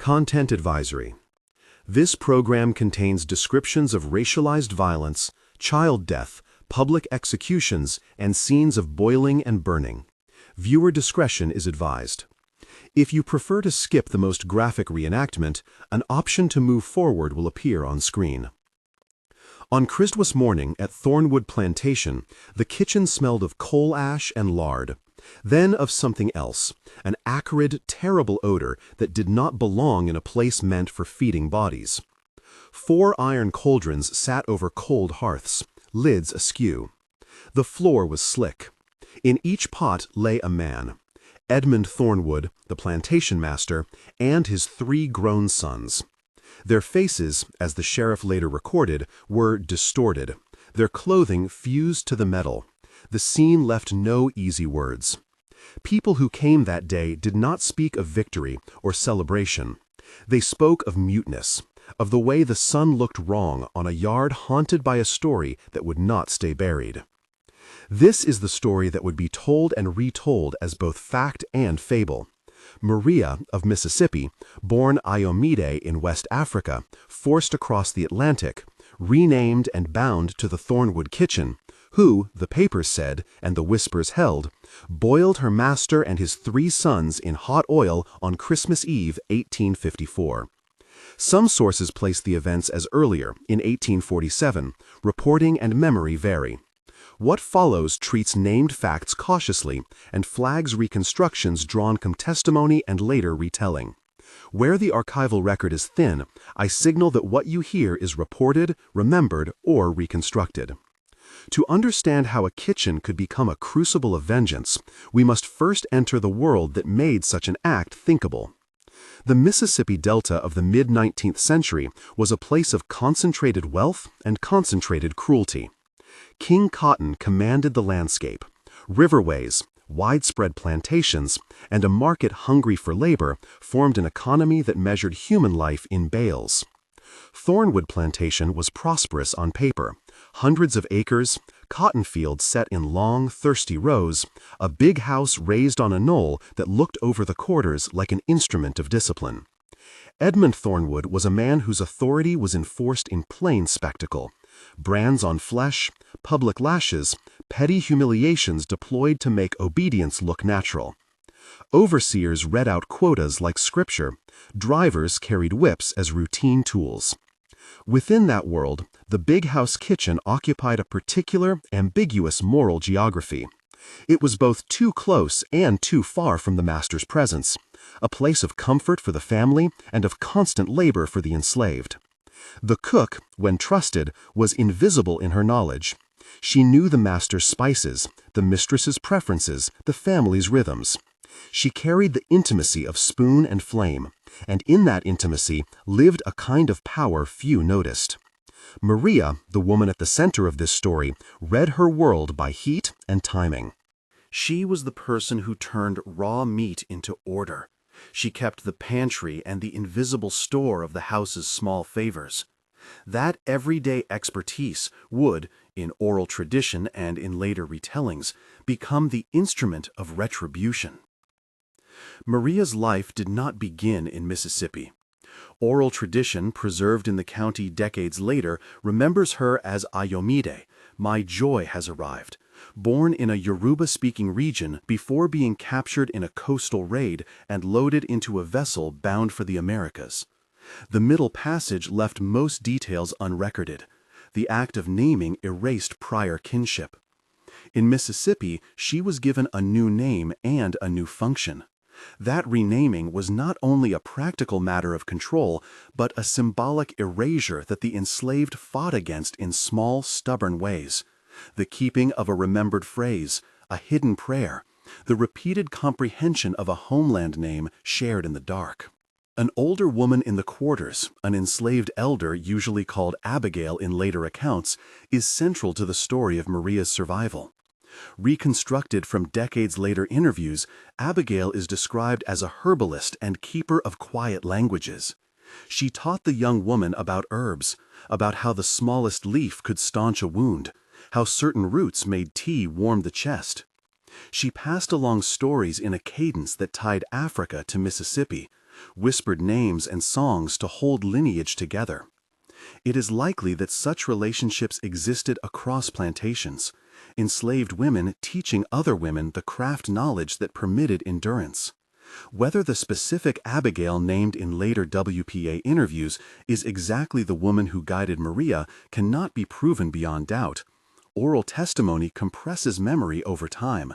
Content Advisory. This program contains descriptions of racialized violence, child death, public executions, and scenes of boiling and burning. Viewer discretion is advised. If you prefer to skip the most graphic reenactment, an option to move forward will appear on screen. On Christmas morning at Thornwood Plantation, the kitchen smelled of coal ash and lard. Then of something else, an acrid, terrible odor that did not belong in a place meant for feeding bodies. 4 iron cauldrons sat over cold hearths, lids askew. The floor was slick. In each pot lay a man, Edmund Thornwood, the plantation master, and his 3 grown sons. Their faces, as the sheriff later recorded, were distorted, their clothing fused to the metal. The scene left no easy words. People who came that day did not speak of victory or celebration. They spoke of muteness, of the way the sun looked wrong on a yard haunted by a story that would not stay buried. This is the story that would be told and retold as both fact and fable. Maria of Mississippi, born Iomide in West Africa, forced across the Atlantic, renamed and bound to the Thornwood kitchen, who, the papers said, and the whispers held, boiled her master and his 3 sons in hot oil on Christmas Eve, 1854. Some sources place the events as earlier, in 1847. Reporting and memory vary. What follows treats named facts cautiously and flags reconstructions drawn from testimony and later retelling. Where the archival record is thin, I signal that what you hear is reported, remembered, or reconstructed. To understand how a kitchen could become a crucible of vengeance, we must first enter the world that made such an act thinkable. The Mississippi Delta of the mid-19th century was a place of concentrated wealth and concentrated cruelty. King Cotton commanded the landscape. Riverways, widespread plantations, and a market hungry for labor formed an economy that measured human life in bales. Thornwood Plantation was prosperous on paper. Hundreds of acres, cotton fields set in long, thirsty rows, a big house raised on a knoll that looked over the quarters like an instrument of discipline. Edmund Thornwood was a man whose authority was enforced in plain spectacle. Brands on flesh, public lashes, petty humiliations deployed to make obedience look natural. Overseers read out quotas like scripture. Drivers carried whips as routine tools. Within that world, the big house kitchen occupied a particular, ambiguous moral geography. It was both too close and too far from the master's presence, a place of comfort for the family and of constant labor for the enslaved. The cook, when trusted, was invisible in her knowledge. She knew the master's spices, the mistress's preferences, the family's rhythms. She carried the intimacy of spoon and flame, and in that intimacy lived a kind of power few noticed. Maria, the woman at the center of this story, read her world by heat and timing. She was the person who turned raw meat into order. She kept the pantry and the invisible store of the house's small favors. That everyday expertise would, in oral tradition and in later retellings, become the instrument of retribution. Maria's life did not begin in Mississippi. Oral tradition, preserved in the county decades later, remembers her as Iomide, "My joy has arrived," born in a Yoruba-speaking region before being captured in a coastal raid and loaded into a vessel bound for the Americas. The Middle Passage left most details unrecorded. The act of naming erased prior kinship. In Mississippi, she was given a new name and a new function. That renaming was not only a practical matter of control, but a symbolic erasure that the enslaved fought against in small, stubborn ways. The keeping of a remembered phrase, a hidden prayer, the repeated comprehension of a homeland name shared in the dark. An older woman in the quarters, an enslaved elder usually called Abigail in later accounts, is central to the story of Maria's survival. Reconstructed from decades later interviews, Abigail is described as a herbalist and keeper of quiet languages. She taught the young woman about herbs, about how the smallest leaf could staunch a wound, how certain roots made tea warm the chest. She passed along stories in a cadence that tied Africa to Mississippi, whispered names and songs to hold lineage together. It is likely that such relationships existed across plantations, enslaved women teaching other women the craft knowledge that permitted endurance. Whether the specific Abigail named in later WPA interviews is exactly the woman who guided Maria cannot be proven beyond doubt. Oral testimony compresses memory over time.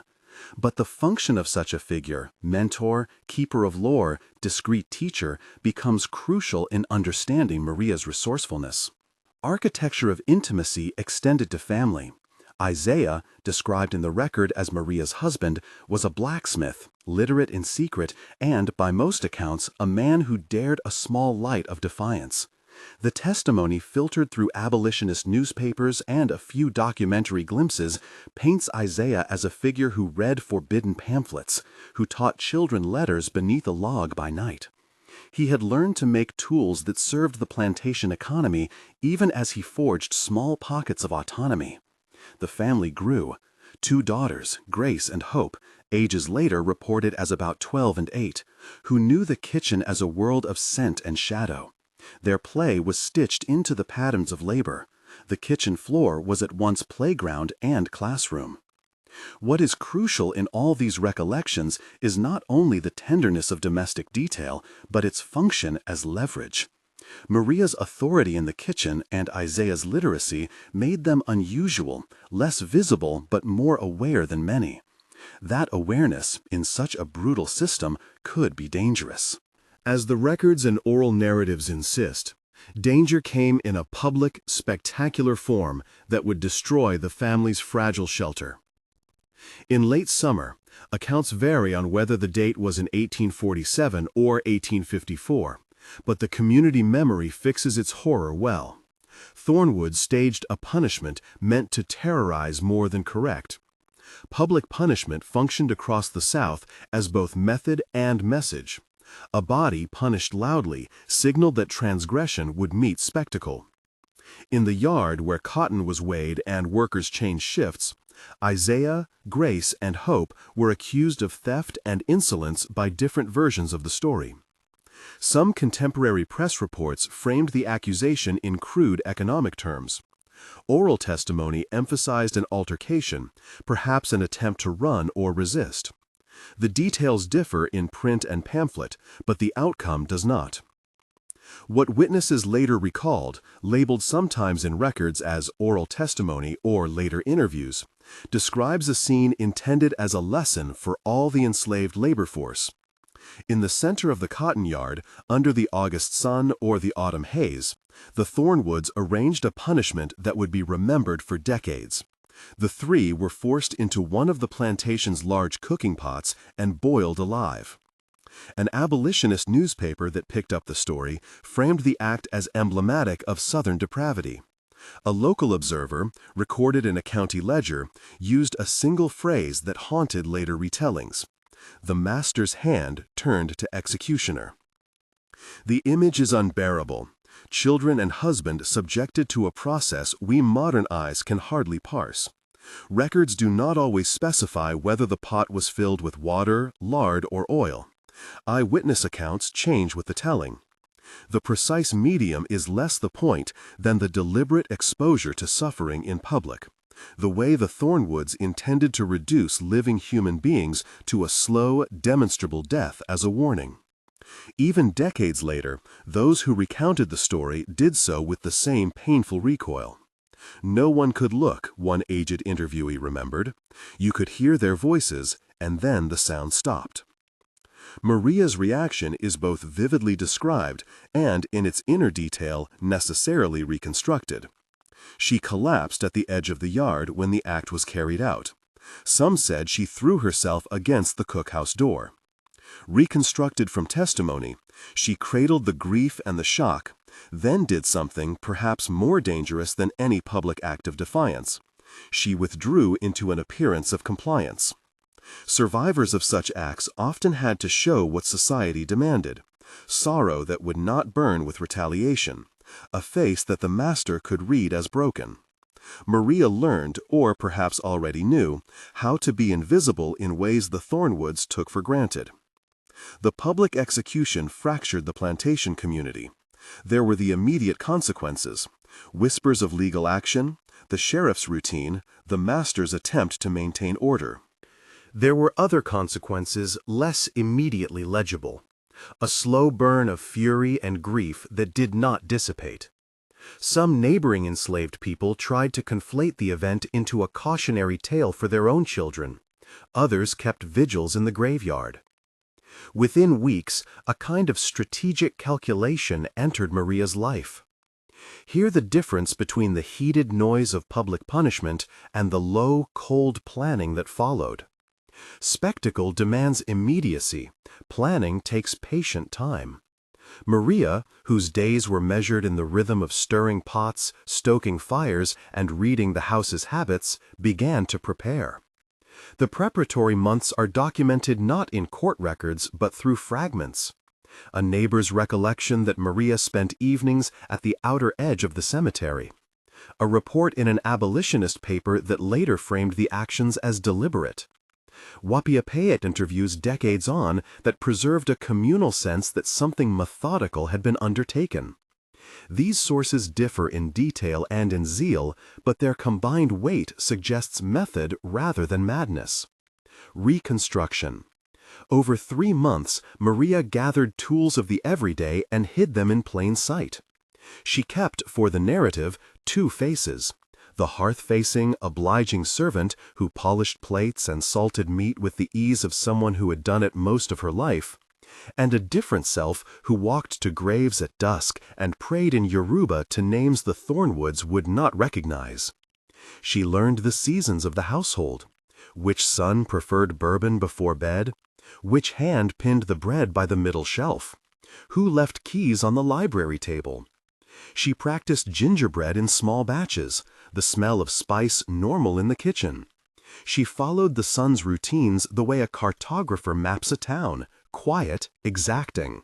But the function of such a figure, mentor, keeper of lore, discreet teacher, becomes crucial in understanding Maria's resourcefulness. Architecture of intimacy extended to family. Isaiah, described in the record as Maria's husband, was a blacksmith, literate in secret, and, by most accounts, a man who dared a small light of defiance. The testimony, filtered through abolitionist newspapers and a few documentary glimpses, paints Isaiah as a figure who read forbidden pamphlets, who taught children letters beneath a log by night. He had learned to make tools that served the plantation economy even as he forged small pockets of autonomy. The family grew. 2 daughters, Grace and Hope, ages later reported as about 12 and 8, who knew the kitchen as a world of scent and shadow. Their play was stitched into the patterns of labor. The kitchen floor was at once playground and classroom. What is crucial in all these recollections is not only the tenderness of domestic detail, but its function as leverage. Maria's authority in the kitchen and Isaiah's literacy made them unusual, less visible but more aware than many. That awareness, in such a brutal system, could be dangerous. As the records and oral narratives insist, danger came in a public, spectacular form that would destroy the family's fragile shelter. In late summer, accounts vary on whether the date was in 1847 or 1854, but the community memory fixes its horror well. Thornwood staged a punishment meant to terrorize more than correct. Public punishment functioned across the South as both method and message. A body punished loudly signaled that transgression would meet spectacle. In the yard where cotton was weighed and workers changed shifts, Isaiah, Grace, and Hope were accused of theft and insolence by different versions of the story. Some contemporary press reports framed the accusation in crude economic terms. Oral testimony emphasized an altercation, perhaps an attempt to run or resist. The details differ in print and pamphlet, but the outcome does not. What witnesses later recalled, labeled sometimes in records as oral testimony or later interviews, describes a scene intended as a lesson for all the enslaved labor force. In the center of the cotton yard, under the August sun or the autumn haze, the Thornwoods arranged a punishment that would be remembered for decades. The 3 were forced into one of the plantation's large cooking pots and boiled alive. An abolitionist newspaper that picked up the story framed the act as emblematic of Southern depravity. A local observer, recorded in a county ledger, used a single phrase that haunted later retellings: "The master's hand turned to executioner." The image is unbearable. Children and husband subjected to a process we modern eyes can hardly parse. Records do not always specify whether the pot was filled with water, lard, or oil. Eyewitness accounts change with the telling. The precise medium is less the point than the deliberate exposure to suffering in public, the way the Thornwoods intended to reduce living human beings to a slow, demonstrable death as a warning. Even decades later, those who recounted the story did so with the same painful recoil. No one could look, one aged interviewee remembered. You could hear their voices, and then the sound stopped. Maria's reaction is both vividly described and, in its inner detail, necessarily reconstructed. She collapsed at the edge of the yard when the act was carried out. Some said she threw herself against the cookhouse door. Reconstructed from testimony, she cradled the grief and the shock, then did something perhaps more dangerous than any public act of defiance. She withdrew into an appearance of compliance. Survivors of such acts often had to show what society demanded: sorrow that would not burn with retaliation, a face that the master could read as broken. Maria learned, or perhaps already knew, how to be invisible in ways the Thornwoods took for granted. The public execution fractured the plantation community. There were the immediate consequences: whispers of legal action, the sheriff's routine, the master's attempt to maintain order. There were other consequences less immediately legible: a slow burn of fury and grief that did not dissipate. Some neighboring enslaved people tried to conflate the event into a cautionary tale for their own children. Others kept vigils in the graveyard. Within weeks, a kind of strategic calculation entered Maria's life. Hear the difference between the heated noise of public punishment and the low, cold planning that followed. Spectacle demands immediacy. Planning takes patient time. Maria, whose days were measured in the rhythm of stirring pots, stoking fires, and reading the house's habits, began to prepare. The preparatory months are documented not in court records but through fragments. A neighbor's recollection that Maria spent evenings at the outer edge of the cemetery. A report in an abolitionist paper that later framed the actions as deliberate. Wapiapayet interviews decades on that preserved a communal sense that something methodical had been undertaken. These sources differ in detail and in zeal, but their combined weight suggests method rather than madness. Reconstruction. Over 3 months, Maria gathered tools of the everyday and hid them in plain sight. She kept, for the narrative, 2 faces: the hearth-facing, obliging servant who polished plates and salted meat with the ease of someone who had done it most of her life, and a different self who walked to graves at dusk and prayed in Yoruba to names the Thornwoods would not recognize. She learned the seasons of the household: which son preferred bourbon before bed, which hand pinned the bread by the middle shelf, who left keys on the library table. She practiced gingerbread in small batches, the smell of spice normal in the kitchen. She followed the son's routines the way a cartographer maps a town: quiet, exacting.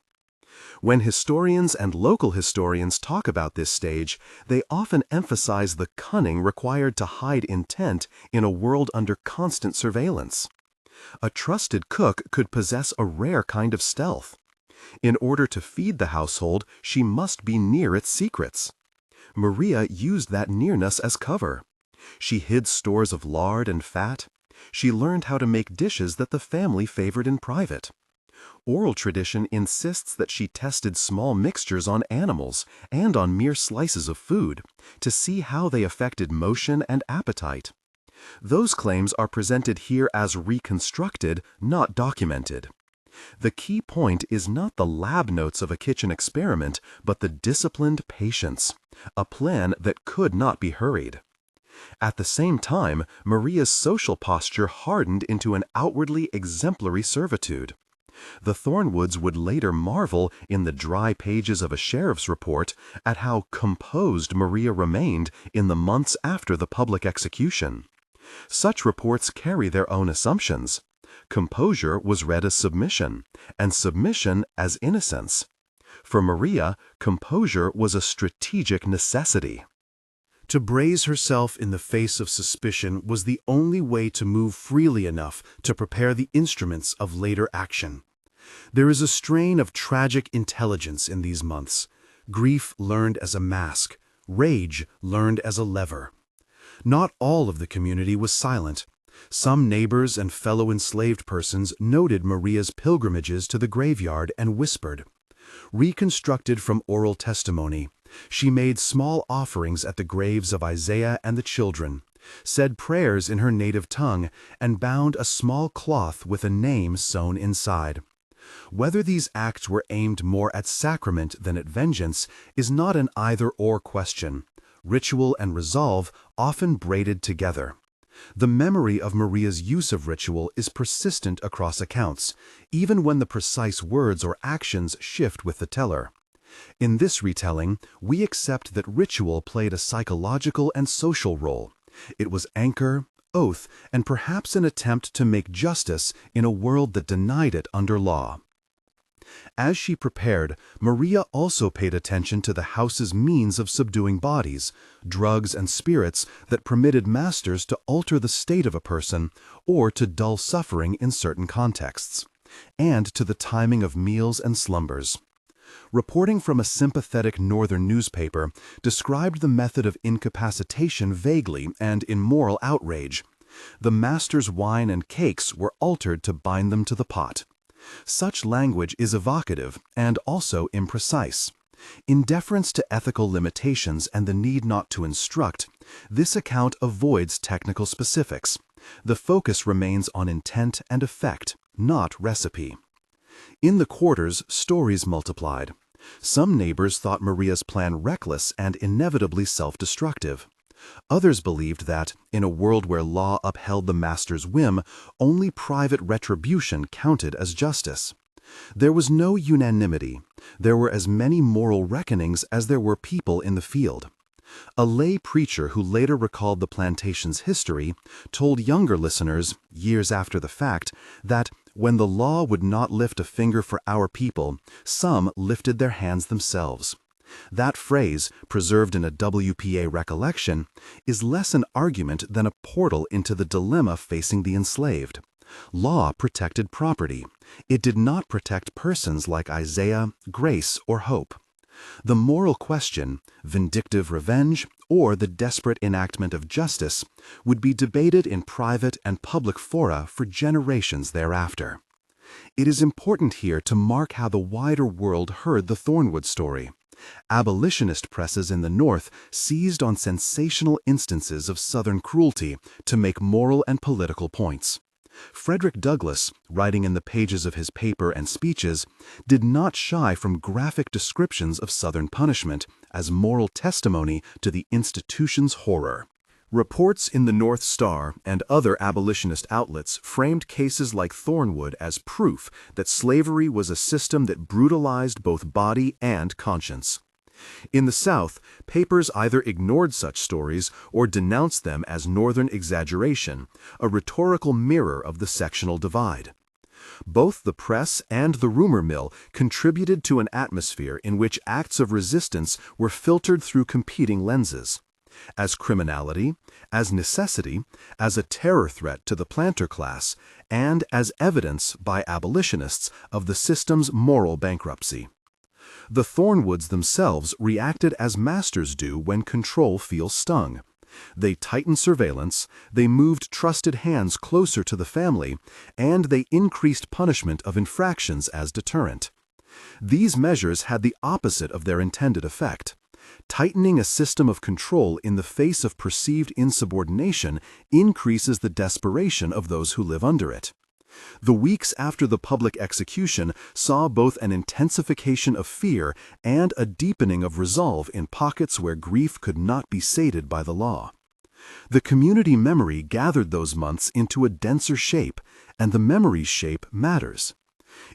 When historians and local historians talk about this stage, they often emphasize the cunning required to hide intent in a world under constant surveillance. A trusted cook could possess a rare kind of stealth. In order to feed the household, she must be near its secrets. Maria used that nearness as cover. She hid stores of lard and fat. She learned how to make dishes that the family favored in private. Oral tradition insists that she tested small mixtures on animals and on mere slices of food to see how they affected motion and appetite. Those claims are presented here as reconstructed, not documented. The key point is not the lab notes of a kitchen experiment, but the disciplined patience, a plan that could not be hurried. At the same time, Maria's social posture hardened into an outwardly exemplary servitude. The Thornwoods would later marvel in the dry pages of a sheriff's report at how composed Maria remained in the months after the public execution. Such reports carry their own assumptions. Composure was read as submission, and submission as innocence. For Maria, composure was a strategic necessity. To brace herself in the face of suspicion was the only way to move freely enough to prepare the instruments of later action. There is a strain of tragic intelligence in these months: grief learned as a mask, rage learned as a lever. Not all of the community was silent. Some neighbors and fellow enslaved persons noted Maria's pilgrimages to the graveyard and whispered. Reconstructed from oral testimony, she made small offerings at the graves of Isaiah and the children, said prayers in her native tongue, and bound a small cloth with a name sewn inside. Whether these acts were aimed more at sacrament than at vengeance is not an either-or question. Ritual and resolve often braided together. The memory of Maria's use of ritual is persistent across accounts, even when the precise words or actions shift with the teller. In this retelling, we accept that ritual played a psychological and social role. It was anchor, oath, and perhaps an attempt to make justice in a world that denied it under law. As she prepared, Maria also paid attention to the house's means of subduing bodies, drugs and spirits that permitted masters to alter the state of a person or to dull suffering in certain contexts. and to the timing of meals and slumbers. Reporting from a sympathetic northern newspaper described the method of incapacitation vaguely and in moral outrage. The master's wine and cakes were altered to bind them to the pot. Such language is evocative and also imprecise. In deference to ethical limitations and the need not to instruct, this account avoids technical specifics. The focus remains on intent and effect, not recipe. In the quarters, stories multiplied. Some neighbors thought Maria's plan reckless and inevitably self-destructive. Others believed that, in a world where law upheld the master's whim, only private retribution counted as justice. There was no unanimity. There were as many moral reckonings as there were people in the field. A lay preacher who later recalled the plantation's history told younger listeners, years after the fact, that when the law would not lift a finger for our people, some lifted their hands themselves. That phrase, preserved in a WPA recollection, is less an argument than a portal into the dilemma facing the enslaved. Law protected property. It did not protect persons like Isaiah, Grace, or Hope. The moral question, vindictive revenge or the desperate enactment of justice, would be debated in private and public fora for generations thereafter. It is important here to mark how the wider world heard the Thornwood story. Abolitionist presses in the North seized on sensational instances of Southern cruelty to make moral and political points. Frederick Douglass, writing in the pages of his paper and speeches, did not shy from graphic descriptions of Southern punishment as moral testimony to the institution's horror. Reports in the North Star and other abolitionist outlets framed cases like Thornwood as proof that slavery was a system that brutalized both body and conscience. In the South, papers either ignored such stories or denounced them as Northern exaggeration, a rhetorical mirror of the sectional divide. Both the press and the rumor mill contributed to an atmosphere in which acts of resistance were filtered through competing lenses. As criminality, as necessity, as a terror threat to the planter class, and as evidence by abolitionists of the system's moral bankruptcy. The Thornwoods themselves reacted as masters do when control feels stung. They tightened surveillance, they moved trusted hands closer to the family, and they increased punishment of infractions as deterrent. These measures had the opposite of their intended effect. Tightening a system of control in the face of perceived insubordination increases the desperation of those who live under it. The weeks after the public execution saw both an intensification of fear and a deepening of resolve in pockets where grief could not be sated by the law. The community memory gathered those months into a denser shape, and the memory's shape matters.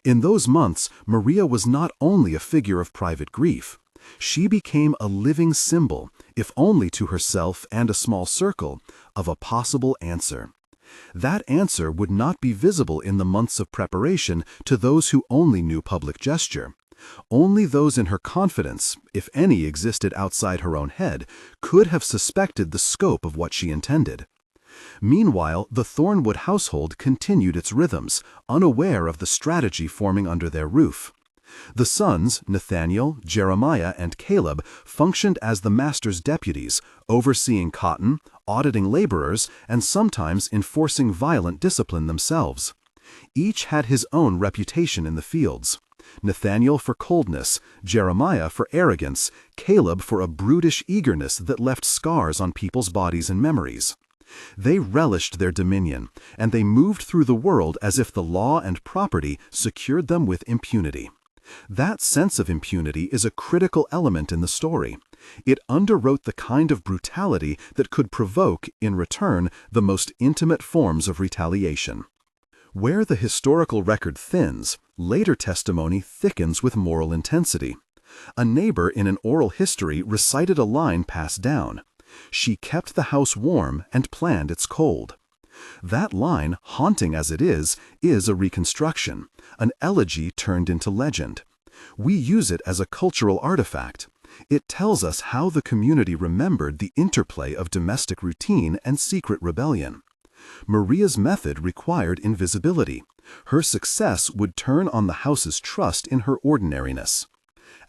In those months, Maria was not only a figure of private grief. She became a living symbol, if only to herself and a small circle, of a possible answer. That answer would not be visible in the months of preparation to those who only knew public gesture. Only those in her confidence, if any existed outside her own head, could have suspected the scope of what she intended. Meanwhile, the Thornwood household continued its rhythms, unaware of the strategy forming under their roof. The sons, Nathaniel, Jeremiah, and Caleb, functioned as the master's deputies, overseeing cotton, auditing laborers, and sometimes enforcing violent discipline themselves. Each had his own reputation in the fields. Nathaniel for coldness, Jeremiah for arrogance, Caleb for a brutish eagerness that left scars on people's bodies and memories. They relished their dominion, and they moved through the world as if the law and property secured them with impunity. That sense of impunity is a critical element in the story. It underwrote the kind of brutality that could provoke, in return, the most intimate forms of retaliation. Where the historical record thins, later testimony thickens with moral intensity. A neighbor in an oral history recited a line passed down. She kept the house warm and planned its cold. That line, haunting as it is a reconstruction, an elegy turned into legend. We use it as a cultural artifact. It tells us how the community remembered the interplay of domestic routine and secret rebellion. Maria's method required invisibility. Her success would turn on the house's trust in her ordinariness.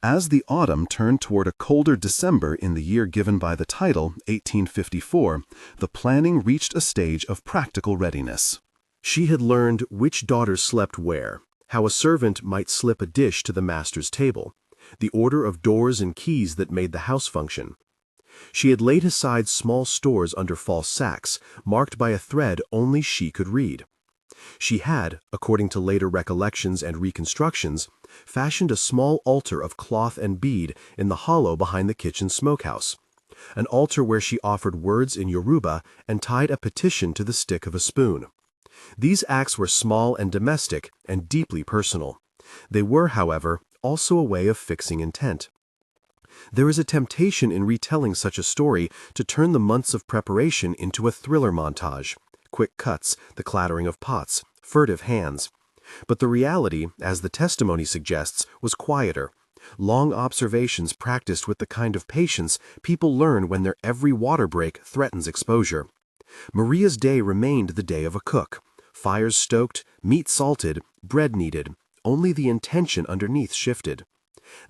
As the autumn turned toward a colder December in the year given by the title, 1854, the planning reached a stage of practical readiness. She had learned which daughters slept where, how a servant might slip a dish to the master's table, the order of doors and keys that made the house function. She had laid aside small stores under false sacks, marked by a thread only she could read. She had, according to later recollections and reconstructions, fashioned a small altar of cloth and bead in the hollow behind the kitchen smokehouse, an altar where she offered words in Yoruba and tied a petition to the stick of a spoon. These acts were small and domestic and deeply personal. They were, however, also a way of fixing intent. There is a temptation in retelling such a story to turn the months of preparation into a thriller montage. Quick cuts, the clattering of pots, furtive hands. But the reality, as the testimony suggests, was quieter. Long observations practiced with the kind of patience people learn when their every water break threatens exposure. Maria's day remained the day of a cook. Fires stoked, meat salted, bread kneaded. Only the intention underneath shifted.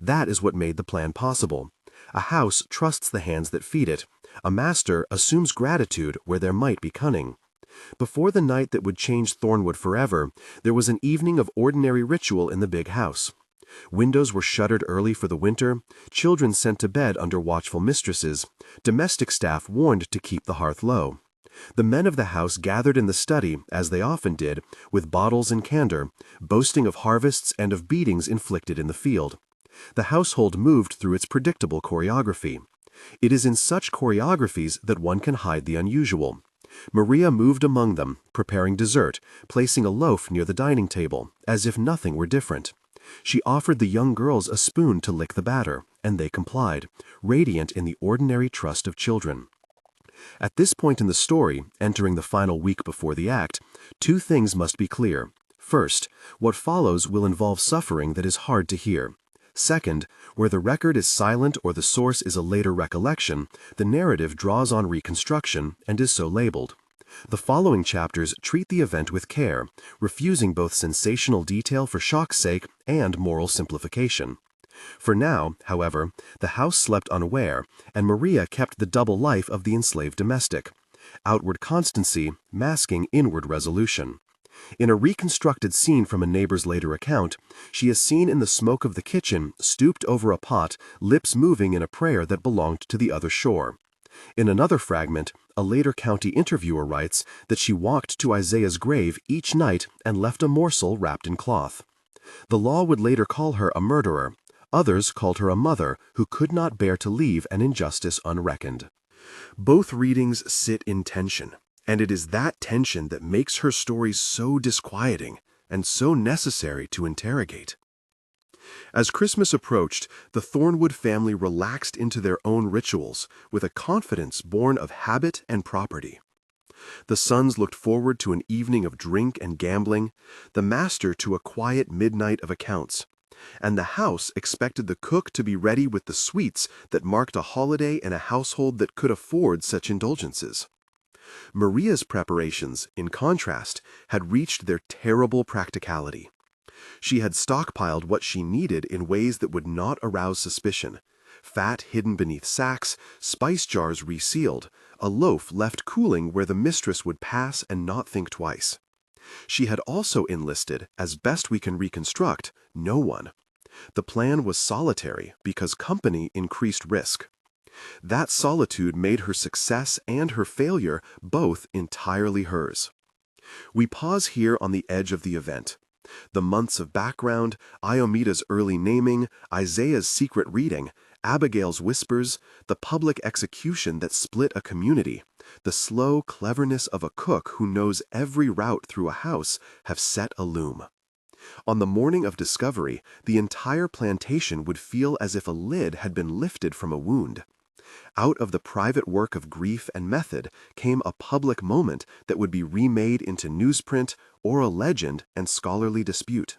That is what made the plan possible. A house trusts the hands that feed it. A master assumes gratitude where there might be cunning. Before the night that would change Thornwood forever, there was an evening of ordinary ritual in the big house. Windows were shuttered early for the winter, children sent to bed under watchful mistresses, domestic staff warned to keep the hearth low. The men of the house gathered in the study, as they often did, with bottles and candor, boasting of harvests and of beatings inflicted in the field. The household moved through its predictable choreography. It is in such choreographies that one can hide the unusual. Maria moved among them, preparing dessert, placing a loaf near the dining table, as if nothing were different. She offered the young girls a spoon to lick the batter, and they complied, radiant in the ordinary trust of children. At this point in the story, entering the final week before the act, two things must be clear. First, what follows will involve suffering that is hard to hear. Second, where the record is silent or the source is a later recollection, the narrative draws on reconstruction and is so labeled. The following chapters treat the event with care, refusing both sensational detail for shock's sake and moral simplification. For now, however, the house slept unaware, and Maria kept the double life of the enslaved domestic: outward constancy, masking inward resolution. In a reconstructed scene from a neighbor's later account, she is seen in the smoke of the kitchen, stooped over a pot, lips moving in a prayer that belonged to the other shore. In another fragment, a later county interviewer writes that she walked to Isaiah's grave each night and left a morsel wrapped in cloth. The law would later call her a murderer. Others called her a mother who could not bear to leave an injustice unreckoned. Both readings sit in tension, and it is that tension that makes her stories so disquieting and so necessary to interrogate. As Christmas approached, the Thornwood family relaxed into their own rituals with a confidence born of habit and property. The sons looked forward to an evening of drink and gambling, the master to a quiet midnight of accounts, and the house expected the cook to be ready with the sweets that marked a holiday in a household that could afford such indulgences. Maria's preparations, in contrast, had reached their terrible practicality. She had stockpiled what she needed in ways that would not arouse suspicion: fat hidden beneath sacks, spice jars resealed, a loaf left cooling where the mistress would pass and not think twice. She had also enlisted, as best we can reconstruct, no one. The plan was solitary because company increased risk. That solitude made her success and her failure both entirely hers. We pause here on the edge of the event. The months of background, Iomeda's early naming, Isaiah's secret reading, Abigail's whispers, the public execution that split a community, the slow cleverness of a cook who knows every route through a house have set a loom. On the morning of discovery, the entire plantation would feel as if a lid had been lifted from a wound. Out of the private work of grief and method came a public moment that would be remade into newsprint, oral legend, and scholarly dispute.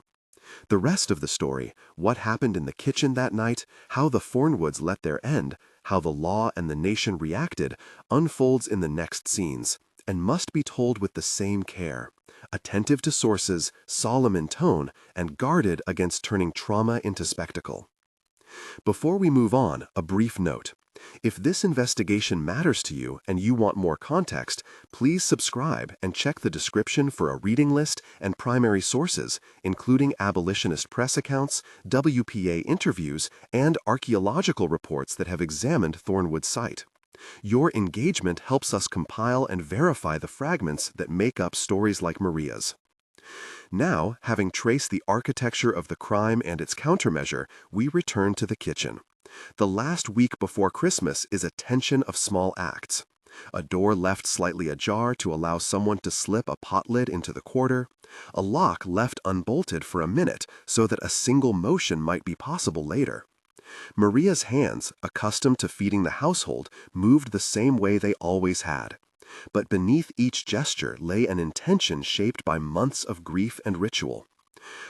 The rest of the story, what happened in the kitchen that night, how the Thornwoods let their end, how the law and the nation reacted, unfolds in the next scenes, and must be told with the same care, attentive to sources, solemn in tone, and guarded against turning trauma into spectacle. Before we move on, a brief note. If this investigation matters to you and you want more context, please subscribe and check the description for a reading list and primary sources, including abolitionist press accounts, WPA interviews, and archaeological reports that have examined Thornwood's site. Your engagement helps us compile and verify the fragments that make up stories like Maria's. Now, having traced the architecture of the crime and its countermeasure, we return to the kitchen. The last week before Christmas is a tension of small acts. A door left slightly ajar to allow someone to slip a pot lid into the quarter, a lock left unbolted for a minute so that a single motion might be possible later. Maria's hands, accustomed to feeding the household, moved the same way they always had. But beneath each gesture lay an intention shaped by months of grief and ritual.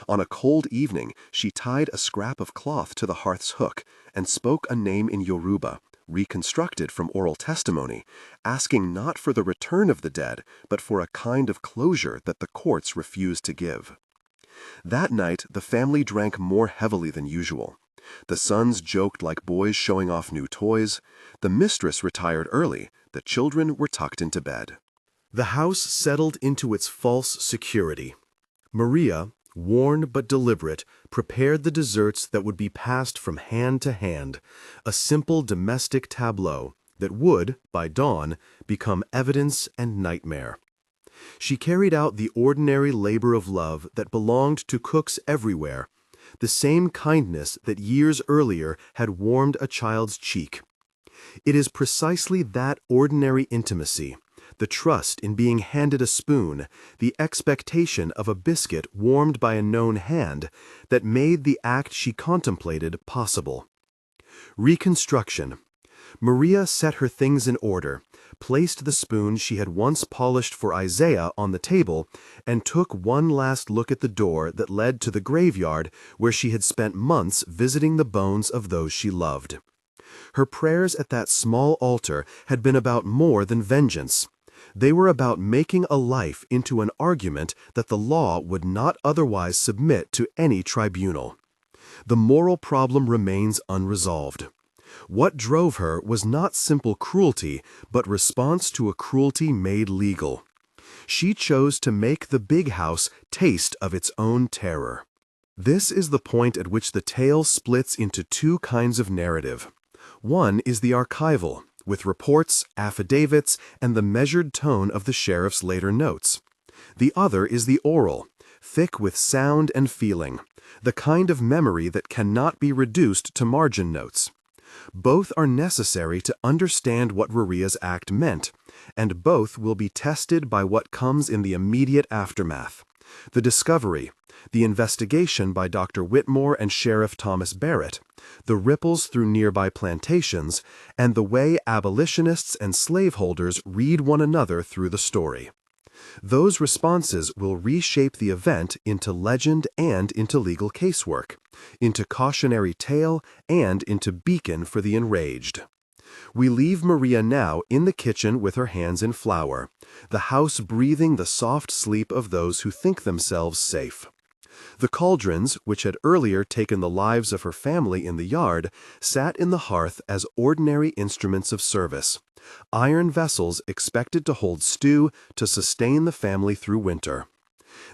On a cold evening, she tied a scrap of cloth to the hearth's hook and spoke a name in Yoruba, reconstructed from oral testimony, asking not for the return of the dead, but for a kind of closure that the courts refused to give. That night, the family drank more heavily than usual. The sons joked like boys showing off new toys. The mistress retired early. The children were tucked into bed. The house settled into its false security. Maria, worn but deliberate, prepared the desserts that would be passed from hand to hand, a simple domestic tableau that would, by dawn, become evidence and nightmare. She carried out the ordinary labor of love that belonged to cooks everywhere, the same kindness that years earlier had warmed a child's cheek. It is precisely that ordinary intimacy, the trust in being handed a spoon, the expectation of a biscuit warmed by a known hand, that made the act she contemplated possible. Reconstruction. Maria set her things in order, placed the spoon she had once polished for Isaiah on the table, and took one last look at the door that led to the graveyard where she had spent months visiting the bones of those she loved. Her prayers at that small altar had been about more than vengeance. They were about making a life into an argument that the law would not otherwise submit to any tribunal. The moral problem remains unresolved. What drove her was not simple cruelty, but response to a cruelty made legal. She chose to make the big house taste of its own terror. This is the point at which the tale splits into two kinds of narrative. One is the archival, with reports, affidavits, and the measured tone of the sheriff's later notes. The other is the oral, thick with sound and feeling, the kind of memory that cannot be reduced to margin notes. Both are necessary to understand what Maria's act meant, and both will be tested by what comes in the immediate aftermath. The discovery, the investigation by Dr. Whitmore and Sheriff Thomas Barrett, the ripples through nearby plantations, and the way abolitionists and slaveholders read one another through the story. Those responses will reshape the event into legend and into legal casework, into cautionary tale and into beacon for the enraged. We leave Maria now in the kitchen with her hands in flour, the house breathing the soft sleep of those who think themselves safe. The cauldrons, which had earlier taken the lives of her family in the yard, sat in the hearth as ordinary instruments of service, iron vessels expected to hold stew to sustain the family through winter.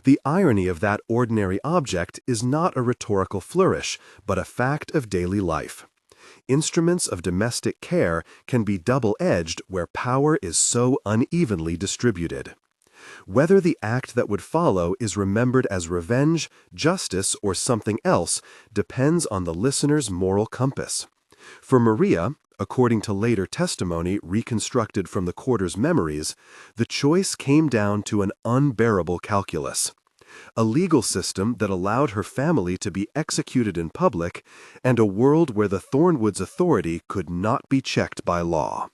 The irony of that ordinary object is not a rhetorical flourish, but a fact of daily life. Instruments of domestic care can be double-edged where power is so unevenly distributed. Whether the act that would follow is remembered as revenge, justice, or something else depends on the listener's moral compass. For Maria, according to later testimony reconstructed from the quarter's memories, the choice came down to an unbearable calculus. A legal system that allowed her family to be executed in public, and a world where the Thornwoods' authority could not be checked by law.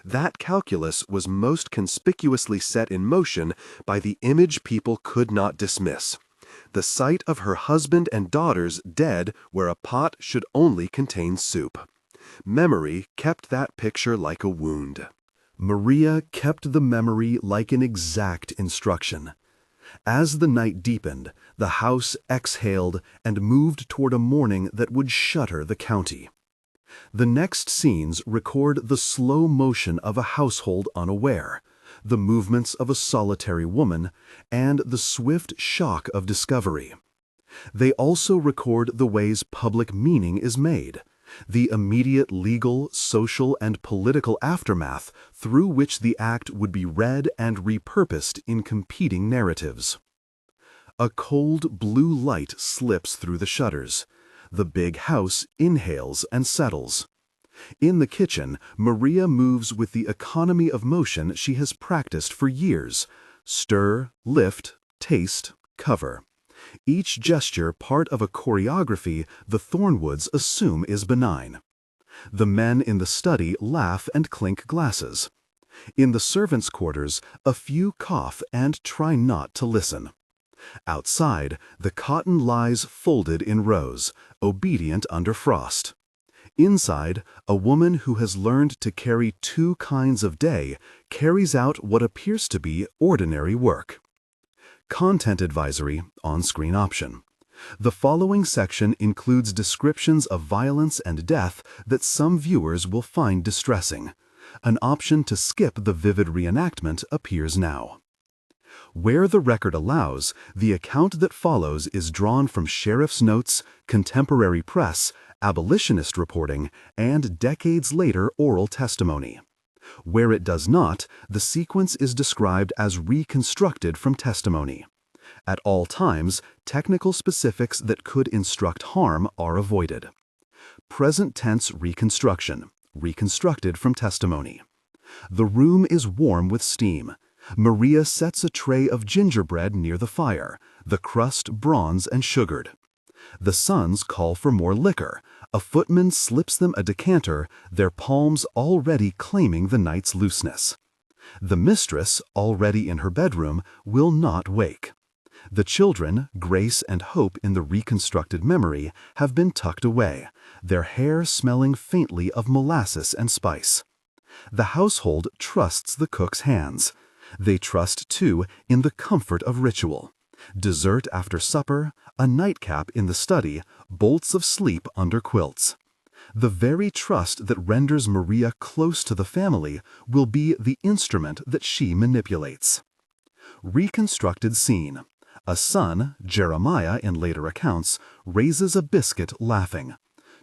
That calculus was most conspicuously set in motion by the image people could not dismiss: the sight of her husband and daughters dead where a pot should only contain soup. Memory kept that picture like a wound. Maria kept the memory like an exact instruction. As the night deepened, the house exhaled and moved toward a morning that would shutter the county. The next scenes record the slow motion of a household unaware, the movements of a solitary woman, and the swift shock of discovery. They also record the ways public meaning is made, the immediate legal, social, and political aftermath through which the act would be read and repurposed in competing narratives. A cold blue light slips through the shutters. The big house inhales and settles. In the kitchen, Maria moves with the economy of motion she has practiced for years. Stir, lift, taste, cover. Each gesture part of a choreography the Thornwoods assume is benign. The men in the study laugh and clink glasses. In the servants' quarters, a few cough and try not to listen. Outside, the cotton lies folded in rows, obedient under frost. Inside, a woman who has learned to carry two kinds of day carries out what appears to be ordinary work. Content advisory, on-screen option. The following section includes descriptions of violence and death that some viewers will find distressing. An option to skip the vivid reenactment appears now. Where the record allows, the account that follows is drawn from sheriff's notes, contemporary press, abolitionist reporting, and decades later oral testimony. Where it does not, the sequence is described as reconstructed from testimony. At all times, technical specifics that could instruct harm are avoided. Present tense reconstruction, reconstructed from testimony. The room is warm with steam. Maria sets a tray of gingerbread near the fire, the crust bronze and sugared. The sons call for more liquor. A footman slips them a decanter, their palms already claiming the night's looseness. The mistress, already in her bedroom, will not wake. The children, Grace and Hope in the reconstructed memory, have been tucked away, their hair smelling faintly of molasses and spice. The household trusts the cook's hands. They trust, too, in the comfort of ritual. Dessert after supper, a nightcap in the study, bolts of sleep under quilts. The very trust that renders Maria close to the family will be the instrument that she manipulates. Reconstructed scene. A son, Jeremiah in later accounts, raises a biscuit laughing.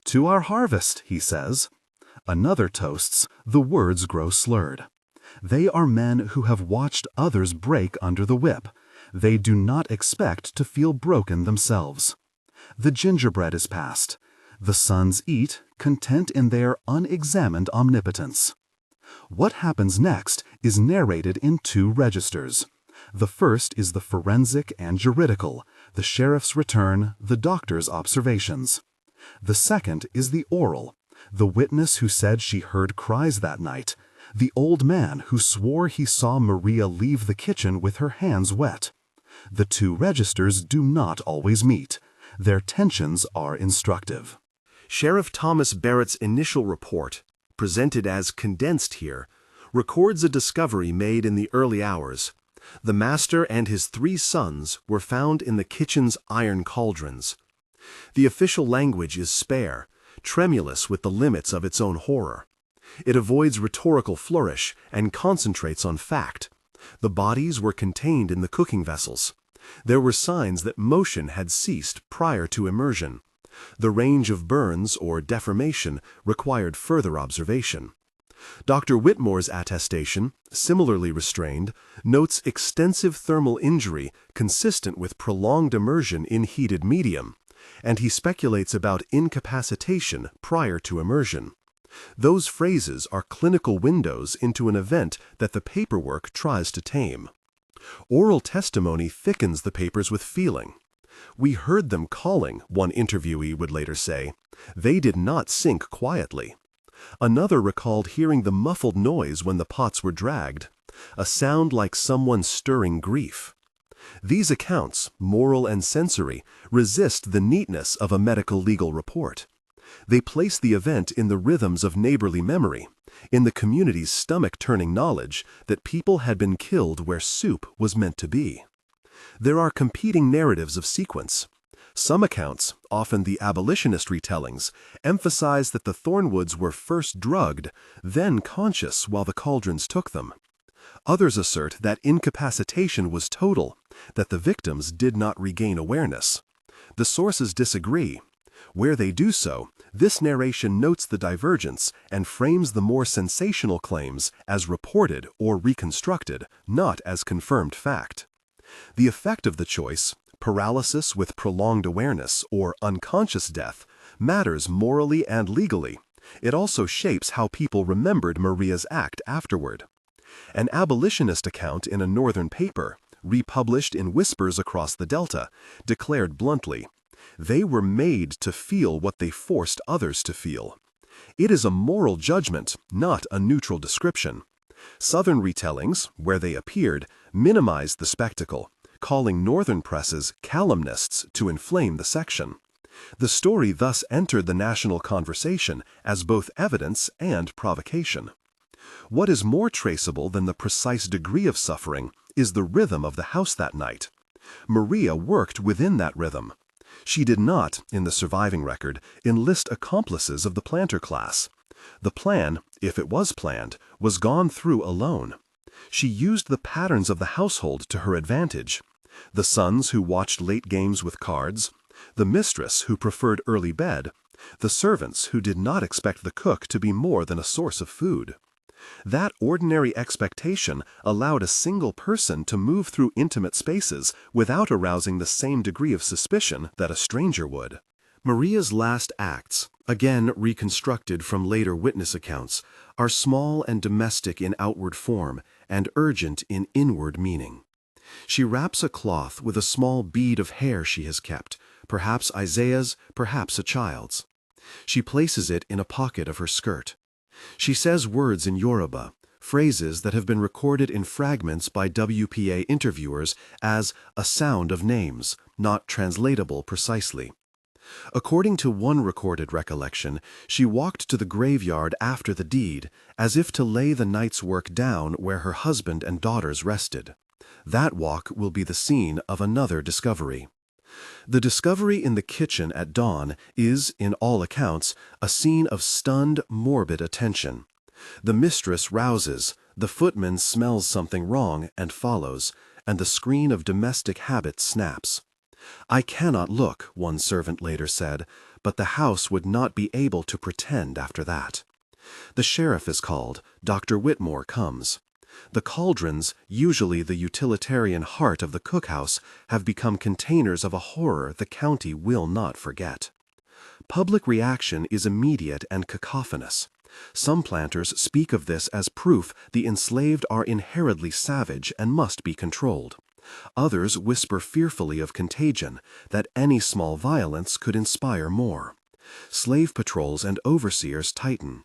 "To our harvest," he says. Another toasts, the words grow slurred. They are men who have watched others break under the whip. They do not expect to feel broken themselves. The gingerbread is passed. The sons eat, content in their unexamined omnipotence. What happens next is narrated in two registers. The first is the forensic and juridical, the sheriff's return, the doctor's observations. The second is the oral, the witness who said she heard cries that night, the old man who swore he saw Maria leave the kitchen with her hands wet. The two registers do not always meet. Their tensions are instructive. Sheriff Thomas Barrett's initial report, presented as condensed here, records a discovery made in the early hours. The master and his 3 sons were found in the kitchen's iron cauldrons. The official language is spare, tremulous with the limits of its own horror. It avoids rhetorical flourish and concentrates on fact. The bodies were contained in the cooking vessels. There were signs that motion had ceased prior to immersion. The range of burns or deformation required further observation. Dr. Whitmore's attestation, similarly restrained, notes extensive thermal injury consistent with prolonged immersion in heated medium, and he speculates about incapacitation prior to immersion. Those phrases are clinical windows into an event that the paperwork tries to tame. Oral testimony thickens the papers with feeling. "We heard them calling," one interviewee would later say. "They did not sink quietly." Another recalled hearing the muffled noise when the pots were dragged, a sound like someone stirring grief. These accounts, moral and sensory, resist the neatness of a medical legal report. They place the event in the rhythms of neighborly memory, in the community's stomach-turning knowledge that people had been killed where soup was meant to be. There are competing narratives of sequence. Some accounts, often the abolitionist retellings, emphasize that the Thornwoods were first drugged, then conscious while the cauldrons took them. Others assert that incapacitation was total, that the victims did not regain awareness. The sources disagree. Where they do so, this narration notes the divergence and frames the more sensational claims as reported or reconstructed, not as confirmed fact. The effect of the choice, paralysis with prolonged awareness or unconscious death, matters morally and legally. It also shapes how people remembered Maria's act afterward. An abolitionist account in a northern paper, republished in whispers across the Delta, declared bluntly, "They were made to feel what they forced others to feel." It is a moral judgment, not a neutral description. Southern retellings, where they appeared, minimized the spectacle, calling northern presses calumnists to inflame the section. The story thus entered the national conversation as both evidence and provocation. What is more traceable than the precise degree of suffering is the rhythm of the house that night. Maria worked within that rhythm. She did not, in the surviving record, enlist accomplices of the planter class. The plan, if it was planned, was gone through alone. She used the patterns of the household to her advantage. The sons who watched late games with cards, the mistress who preferred early bed, the servants who did not expect the cook to be more than a source of food. That ordinary expectation allowed a single person to move through intimate spaces without arousing the same degree of suspicion that a stranger would. Maria's last acts, again reconstructed from later witness accounts, are small and domestic in outward form and urgent in inward meaning. She wraps a cloth with a small bead of hair she has kept, perhaps Isaiah's, perhaps a child's. She places it in a pocket of her skirt. She says words in Yoruba, phrases that have been recorded in fragments by WPA interviewers as a sound of names, not translatable precisely. According to one recorded recollection, she walked to the graveyard after the deed, as if to lay the night's work down where her husband and daughters rested. That walk will be the scene of another discovery. The discovery in the kitchen at dawn is, in all accounts, a scene of stunned, morbid attention. The mistress rouses, the footman smells something wrong and follows, and the screen of domestic habit snaps. "I cannot look," one servant later said, but the house would not be able to pretend after that. The sheriff is called. Dr. Whitmore comes. The cauldrons, usually the utilitarian heart of the cookhouse, have become containers of a horror the county will not forget. Public reaction is immediate and cacophonous. Some planters speak of this as proof the enslaved are inherently savage and must be controlled. Others whisper fearfully of contagion, that any small violence could inspire more. Slave patrols and overseers tighten.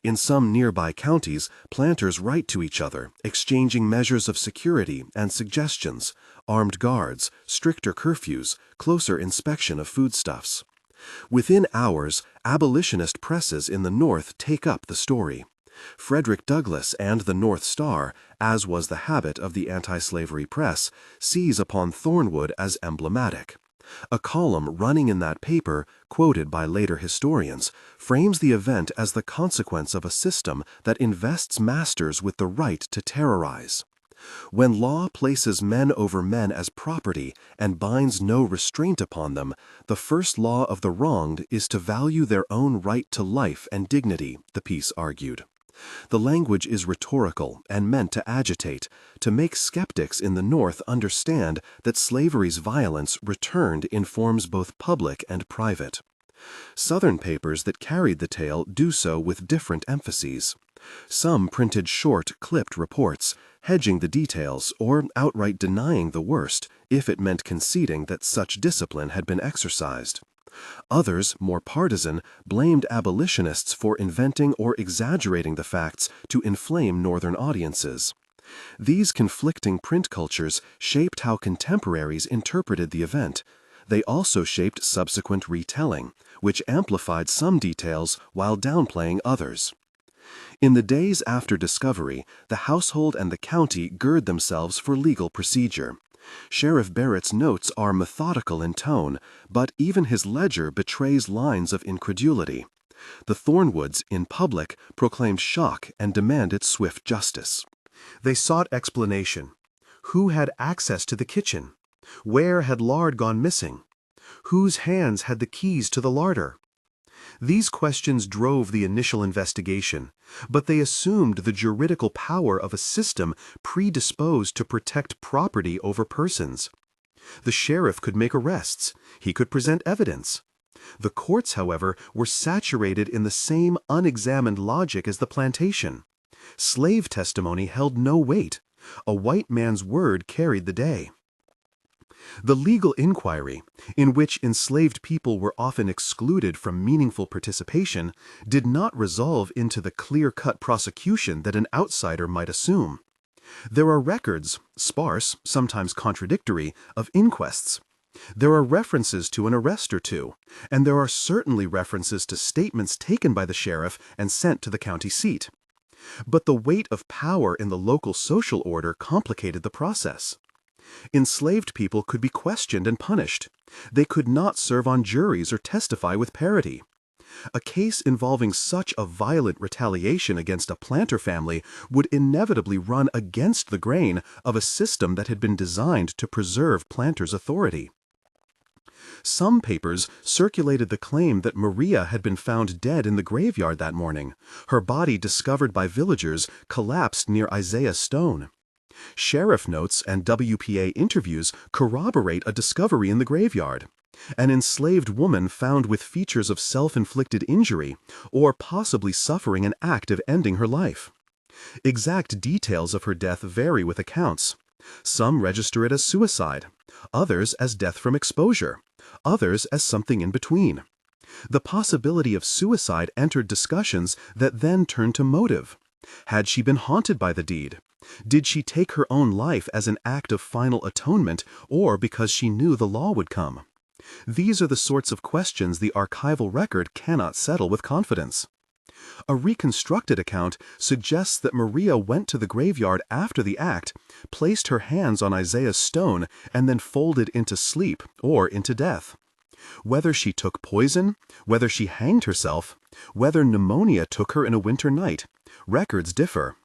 In some nearby counties, planters write to each other, exchanging measures of security and suggestions, armed guards, stricter curfews, closer inspection of foodstuffs. Within hours, abolitionist presses in the North take up the story. Frederick Douglass and the North Star, as was the habit of the anti-slavery press, seize upon Thornwood as emblematic. A column running in that paper, quoted by later historians, frames the event as the consequence of a system that invests masters with the right to terrorize. When law places men over men as property and binds no restraint upon them, the first law of the wronged is to value their own right to life and dignity, the piece argued. The language is rhetorical and meant to agitate, to make skeptics in the North understand that slavery's violence returned in forms both public and private. Southern papers that carried the tale do so with different emphases. Some printed short, clipped reports, hedging the details or outright denying the worst if it meant conceding that such discipline had been exercised. Others, more partisan, blamed abolitionists for inventing or exaggerating the facts to inflame Northern audiences. These conflicting print cultures shaped how contemporaries interpreted the event. They also shaped subsequent retelling, which amplified some details while downplaying others. In the days after discovery, the household and the county gird themselves for legal procedure. Sheriff Barrett's notes are methodical in tone, but even his ledger betrays lines of incredulity. The Thornwoods, in public, proclaimed shock and demanded swift justice. They sought explanation. Who had access to the kitchen? Where had lard gone missing? Whose hands had the keys to the larder? These questions drove the initial investigation, but they assumed the juridical power of a system predisposed to protect property over persons. The sheriff could make arrests. He could present evidence. The courts, however, were saturated in the same unexamined logic as the plantation. Slave testimony held no weight. A white man's word carried the day. The legal inquiry, in which enslaved people were often excluded from meaningful participation, did not resolve into the clear-cut prosecution that an outsider might assume. There are records, sparse, sometimes contradictory, of inquests. There are references to an arrest or two, and there are certainly references to statements taken by the sheriff and sent to the county seat. But the weight of power in the local social order complicated the process. Enslaved people could be questioned and punished. They could not serve on juries or testify with parity. A case involving such a violent retaliation against a planter family would inevitably run against the grain of a system that had been designed to preserve planters' authority. Some papers circulated the claim that Maria had been found dead in the graveyard that morning, her body discovered by villagers collapsed near Isaiah Stone. Sheriff notes and WPA interviews corroborate a discovery in the graveyard. An enslaved woman found with features of self-inflicted injury, or possibly suffering an act of ending her life. Exact details of her death vary with accounts. Some register it as suicide, others as death from exposure, others as something in between. The possibility of suicide entered discussions that then turned to motive. Had she been haunted by the deed? Did she take her own life as an act of final atonement, or because she knew the law would come? These are the sorts of questions the archival record cannot settle with confidence. A reconstructed account suggests that Maria went to the graveyard after the act, placed her hands on Isaiah's stone, and then folded into sleep or into death. Whether she took poison, whether she hanged herself, whether pneumonia took her in a winter night, records differ.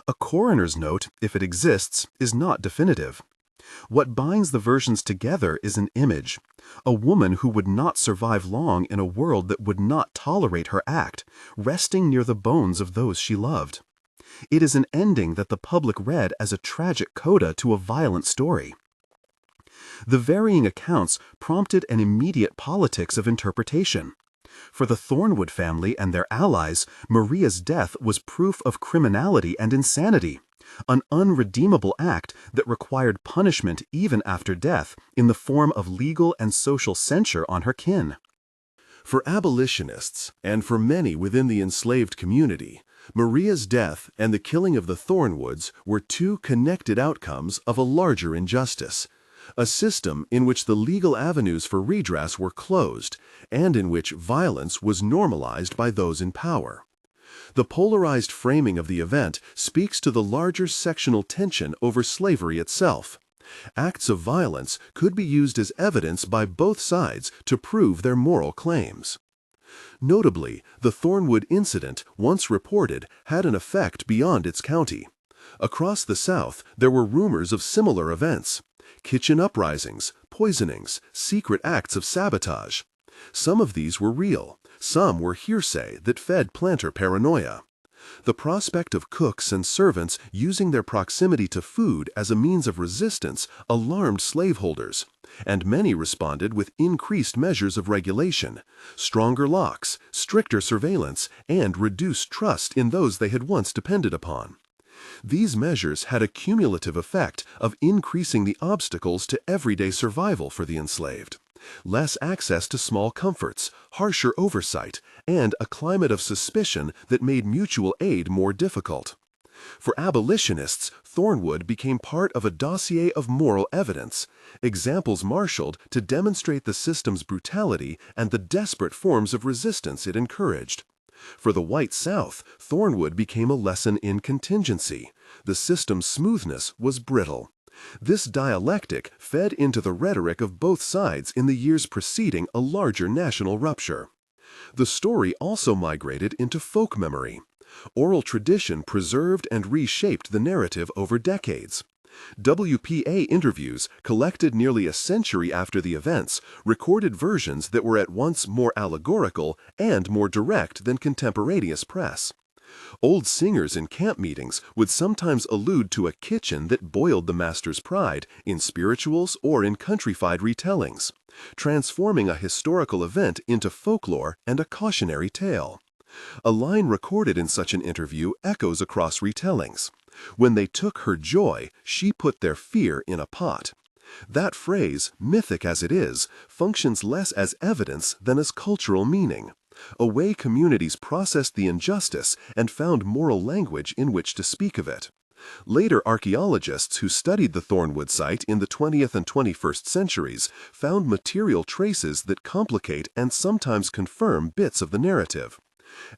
A coroner's note, if it exists, is not definitive. What binds the versions together is an image, a woman who would not survive long in a world that would not tolerate her act, resting near the bones of those she loved. It is an ending that the public read as a tragic coda to a violent story. The varying accounts prompted an immediate politics of interpretation. For the Thornwood family and their allies, Maria's death was proof of criminality and insanity, an unredeemable act that required punishment even after death in the form of legal and social censure on her kin. For abolitionists, and for many within the enslaved community, Maria's death and the killing of the Thornwoods were two connected outcomes of a larger injustice. A system in which the legal avenues for redress were closed, and in which violence was normalized by those in power. The polarized framing of the event speaks to the larger sectional tension over slavery itself. Acts of violence could be used as evidence by both sides to prove their moral claims. Notably, the Thornwood incident, once reported, had an effect beyond its county. Across the South, there were rumors of similar events. Kitchen uprisings, poisonings, secret acts of sabotage. Some of these were real, some were hearsay that fed planter paranoia. The prospect of cooks and servants using their proximity to food as a means of resistance alarmed slaveholders, and many responded with increased measures of regulation, stronger locks, stricter surveillance, and reduced trust in those they had once depended upon. These measures had a cumulative effect of increasing the obstacles to everyday survival for the enslaved. Less access to small comforts, harsher oversight, and a climate of suspicion that made mutual aid more difficult. For abolitionists, Thornwood became part of a dossier of moral evidence, examples marshaled to demonstrate the system's brutality and the desperate forms of resistance it encouraged. For the white South, Thornwood became a lesson in contingency. The system's smoothness was brittle. This dialectic fed into the rhetoric of both sides in the years preceding a larger national rupture. The story also migrated into folk memory. Oral tradition preserved and reshaped the narrative over decades. WPA interviews, collected nearly a century after the events, recorded versions that were at once more allegorical and more direct than contemporaneous press. Old singers in camp meetings would sometimes allude to a kitchen that boiled the master's pride in spirituals or in countrified retellings, transforming a historical event into folklore and a cautionary tale. A line recorded in such an interview echoes across retellings. When they took her joy, she put their fear in a pot. That phrase, mythic as it is, functions less as evidence than as cultural meaning, a way communities processed the injustice and found moral language in which to speak of it. Later archaeologists who studied the Thornwood site in the 20th and 21st centuries found material traces that complicate and sometimes confirm bits of the narrative.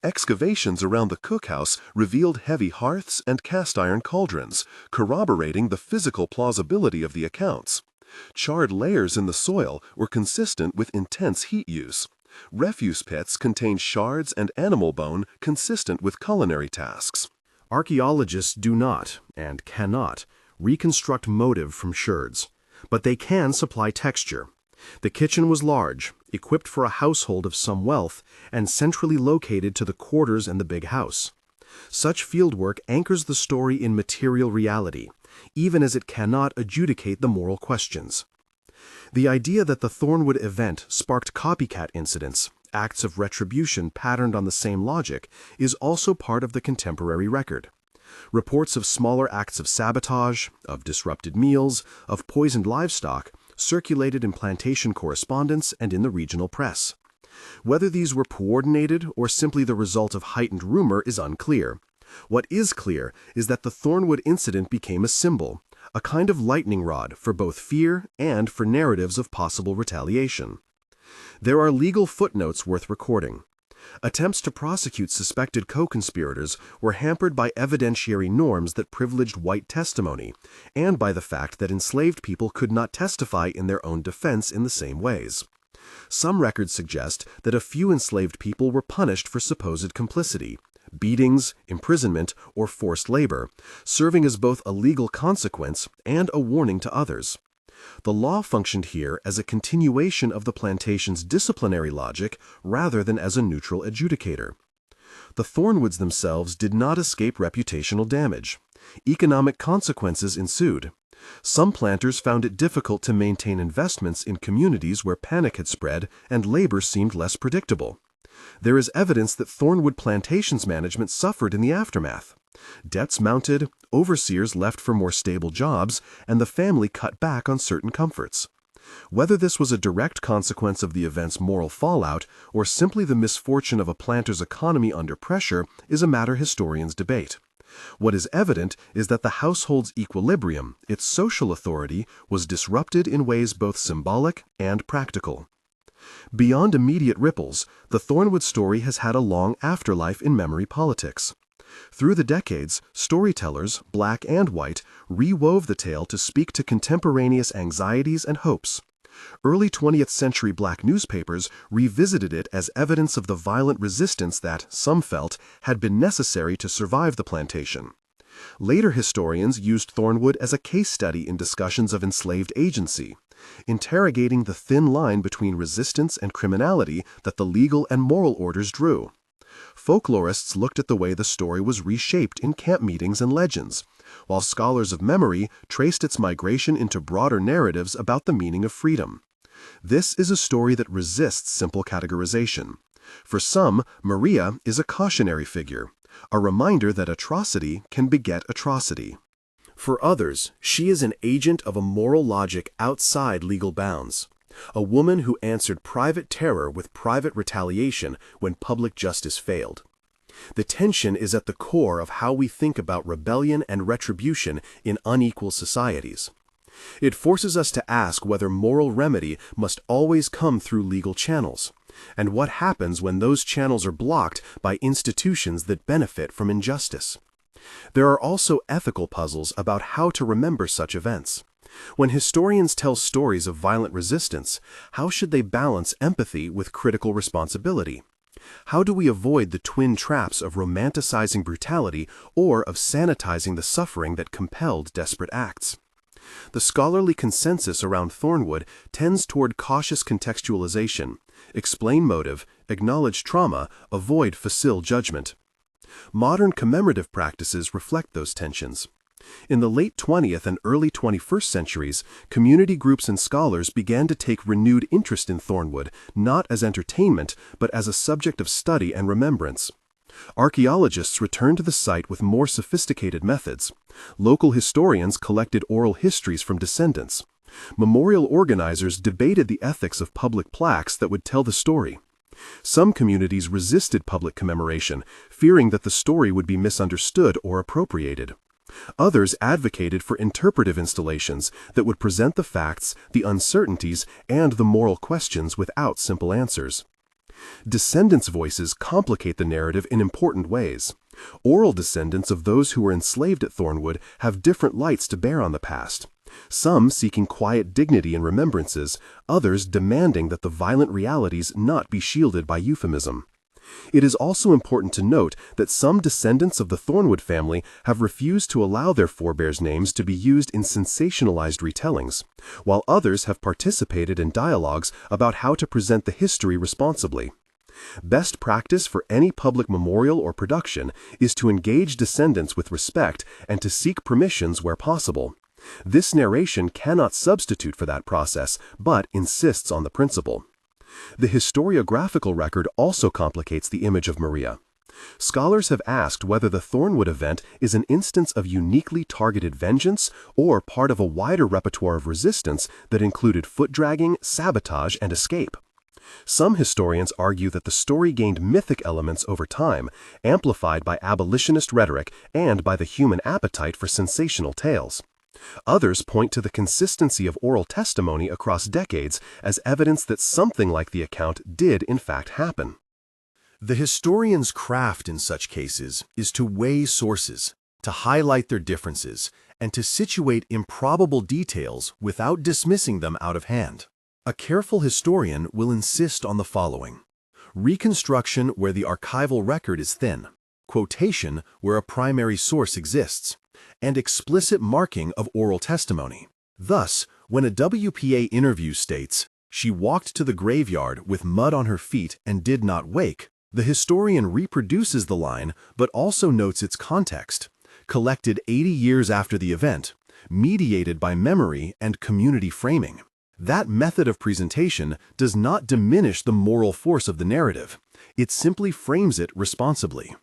Excavations around the cookhouse revealed heavy hearths and cast-iron cauldrons, corroborating the physical plausibility of the accounts. Charred layers in the soil were consistent with intense heat use. Refuse pits contained shards and animal bone consistent with culinary tasks. Archaeologists do not, and cannot, reconstruct motive from sherds, but they can supply texture. The kitchen was large, equipped for a household of some wealth, and centrally located to the quarters and the big house. Such fieldwork anchors the story in material reality, even as it cannot adjudicate the moral questions. The idea that the Thornwood event sparked copycat incidents, acts of retribution patterned on the same logic, is also part of the contemporary record. Reports of smaller acts of sabotage, of disrupted meals, of poisoned livestock, circulated in plantation correspondence and in the regional press. Whether these were coordinated or simply the result of heightened rumor is unclear. What is clear is that the Thornwood incident became a symbol, a kind of lightning rod for both fear and for narratives of possible retaliation. There are legal footnotes worth recording. Attempts to prosecute suspected co-conspirators were hampered by evidentiary norms that privileged white testimony, and by the fact that enslaved people could not testify in their own defense in the same ways. Some records suggest that a few enslaved people were punished for supposed complicity, beatings, imprisonment, or forced labor, serving as both a legal consequence and a warning to others. The law functioned here as a continuation of the plantation's disciplinary logic rather than as a neutral adjudicator. The Thornwoods themselves did not escape reputational damage. Economic consequences ensued. Some planters found it difficult to maintain investments in communities where panic had spread and labor seemed less predictable. There is evidence that Thornwood Plantation's management suffered in the aftermath. Debts mounted, overseers left for more stable jobs, and the family cut back on certain comforts. Whether this was a direct consequence of the event's moral fallout or simply the misfortune of a planter's economy under pressure is a matter historians debate. What is evident is that the household's equilibrium, its social authority, was disrupted in ways both symbolic and practical. Beyond immediate ripples, the Thornwood story has had a long afterlife in memory politics. Through the decades, storytellers, black and white, rewove the tale to speak to contemporaneous anxieties and hopes. Early 20th century black newspapers revisited it as evidence of the violent resistance that, some felt, had been necessary to survive the plantation. Later historians used Thornwood as a case study in discussions of enslaved agency, interrogating the thin line between resistance and criminality that the legal and moral orders drew. Folklorists looked at the way the story was reshaped in camp meetings and legends, while scholars of memory traced its migration into broader narratives about the meaning of freedom. This is a story that resists simple categorization. For some, Maria is a cautionary figure, a reminder that atrocity can beget atrocity. For others, she is an agent of a moral logic outside legal bounds. A woman who answered private terror with private retaliation when public justice failed. The tension is at the core of how we think about rebellion and retribution in unequal societies. It forces us to ask whether moral remedy must always come through legal channels, And what happens when those channels are blocked by institutions that benefit from injustice? There are also ethical puzzles about how to remember such events. When historians tell stories of violent resistance, how should they balance empathy with critical responsibility? How do we avoid the twin traps of romanticizing brutality or of sanitizing the suffering that compelled desperate acts? The scholarly consensus around Thornwood tends toward cautious contextualization, explain motive, acknowledge trauma, avoid facile judgment. Modern commemorative practices reflect those tensions. In the late 20th and early 21st centuries, community groups and scholars began to take renewed interest in Thornwood, not as entertainment, but as a subject of study and remembrance. Archaeologists returned to the site with more sophisticated methods. Local historians collected oral histories from descendants. Memorial organizers debated the ethics of public plaques that would tell the story. Some communities resisted public commemoration, fearing that the story would be misunderstood or appropriated. Others advocated for interpretive installations that would present the facts, the uncertainties, and the moral questions without simple answers. Descendants' voices complicate the narrative in important ways. Oral descendants of those who were enslaved at Thornwood have different lights to bear on the past. Some seeking quiet dignity in remembrances, others demanding that the violent realities not be shielded by euphemism. It is also important to note that some descendants of the Thornwood family have refused to allow their forebears' names to be used in sensationalized retellings, while others have participated in dialogues about how to present the history responsibly. Best practice for any public memorial or production is to engage descendants with respect and to seek permissions where possible. This narration cannot substitute for that process, but insists on the principle. The historiographical record also complicates the image of Maria. Scholars have asked whether the Thornwood event is an instance of uniquely targeted vengeance or part of a wider repertoire of resistance that included foot-dragging, sabotage, and escape. Some historians argue that the story gained mythic elements over time, amplified by abolitionist rhetoric and by the human appetite for sensational tales. Others point to the consistency of oral testimony across decades as evidence that something like the account did in fact happen. The historian's craft in such cases is to weigh sources, to highlight their differences, and to situate improbable details without dismissing them out of hand. A careful historian will insist on the following: reconstruction where the archival record is thin, quotation where a primary source exists, and explicit marking of oral testimony. Thus, when a WPA interview states, "She walked to the graveyard with mud on her feet and did not wake," the historian reproduces the line but also notes its context, collected 80 years after the event, mediated by memory and community framing. That method of presentation does not diminish the moral force of the narrative. It simply frames it responsibly.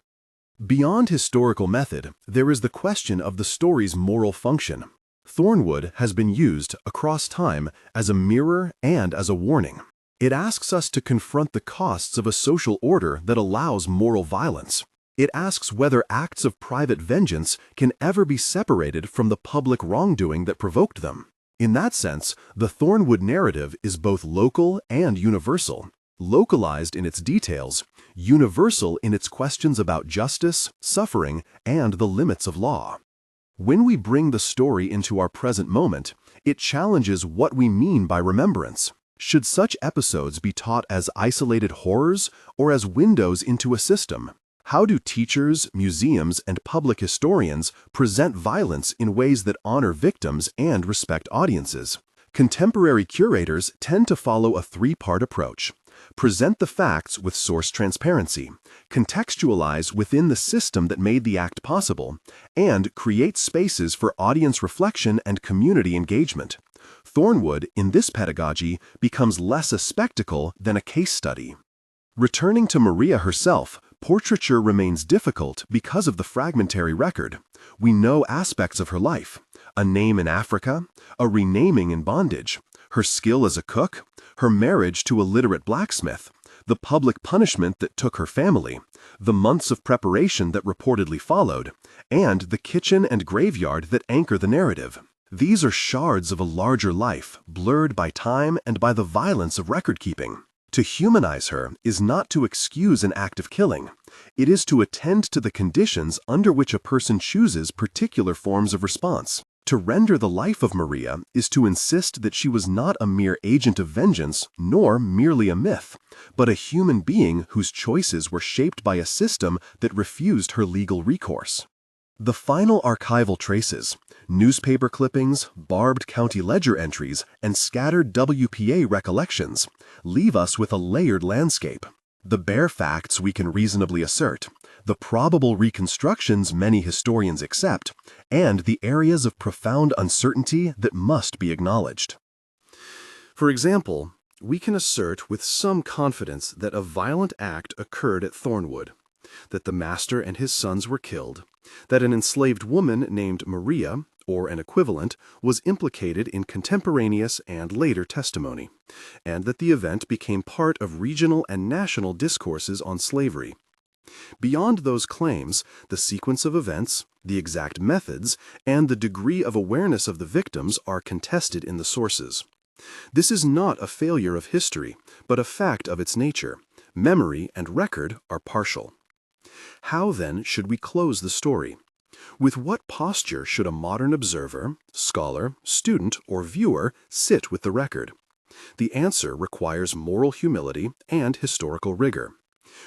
Beyond historical method, there is the question of the story's moral function. Thornwood has been used across time as a mirror and as a warning. It asks us to confront the costs of a social order that allows moral violence. It asks whether acts of private vengeance can ever be separated from the public wrongdoing that provoked them. In that sense, the Thornwood narrative is both local and universal. Localized in its details, universal in its questions about justice, suffering, and the limits of law. When we bring the story into our present moment, it challenges what we mean by remembrance. Should such episodes be taught as isolated horrors or as windows into a system? How do teachers, museums, and public historians present violence in ways that honor victims and respect audiences? Contemporary curators tend to follow a three-part approach. Present the facts with source transparency, contextualize within the system that made the act possible, and create spaces for audience reflection and community engagement. Thornwood, in this pedagogy, becomes less a spectacle than a case study. Returning to Maria herself, portraiture remains difficult because of the fragmentary record. We know aspects of her life: a name in Africa, a renaming in bondage, her skill as a cook, her marriage to a literate blacksmith, the public punishment that took her family, the months of preparation that reportedly followed, and the kitchen and graveyard that anchor the narrative. These are shards of a larger life, blurred by time and by the violence of record-keeping. To humanize her is not to excuse an act of killing. It is to attend to the conditions under which a person chooses particular forms of response. To render the life of Maria is to insist that she was not a mere agent of vengeance, nor merely a myth, but a human being whose choices were shaped by a system that refused her legal recourse. The final archival traces, newspaper clippings, barbed county ledger entries, and scattered WPA recollections, leave us with a layered landscape. The bare facts we can reasonably assert, the probable reconstructions many historians accept, and the areas of profound uncertainty that must be acknowledged. For example, we can assert with some confidence that a violent act occurred at Thornwood, that the master and his sons were killed, that an enslaved woman named Maria, or an equivalent, was implicated in contemporaneous and later testimony, and that the event became part of regional and national discourses on slavery. Beyond those claims, the sequence of events, the exact methods, and the degree of awareness of the victims are contested in the sources. This is not a failure of history, but a fact of its nature. Memory and record are partial. How, then, should we close the story? With what posture should a modern observer, scholar, student, or viewer sit with the record? The answer requires moral humility and historical rigor.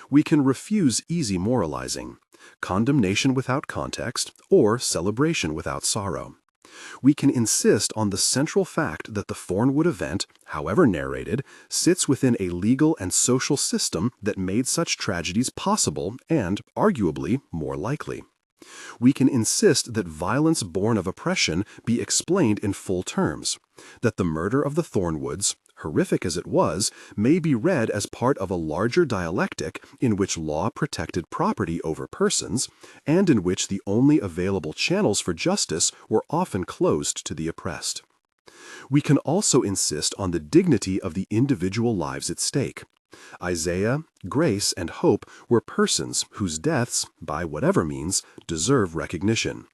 We can refuse easy moralizing, condemnation without context, or celebration without sorrow. We can insist on the central fact that the Thornwood event, however narrated, sits within a legal and social system that made such tragedies possible and, arguably, more likely. We can insist that violence born of oppression be explained in full terms, that the murder of the Thornwoods, horrific as it was, may be read as part of a larger dialectic in which law protected property over persons, and in which the only available channels for justice were often closed to the oppressed. We can also insist on the dignity of the individual lives at stake. Isaiah, Grace, and Hope were persons whose deaths, by whatever means, deserve recognition.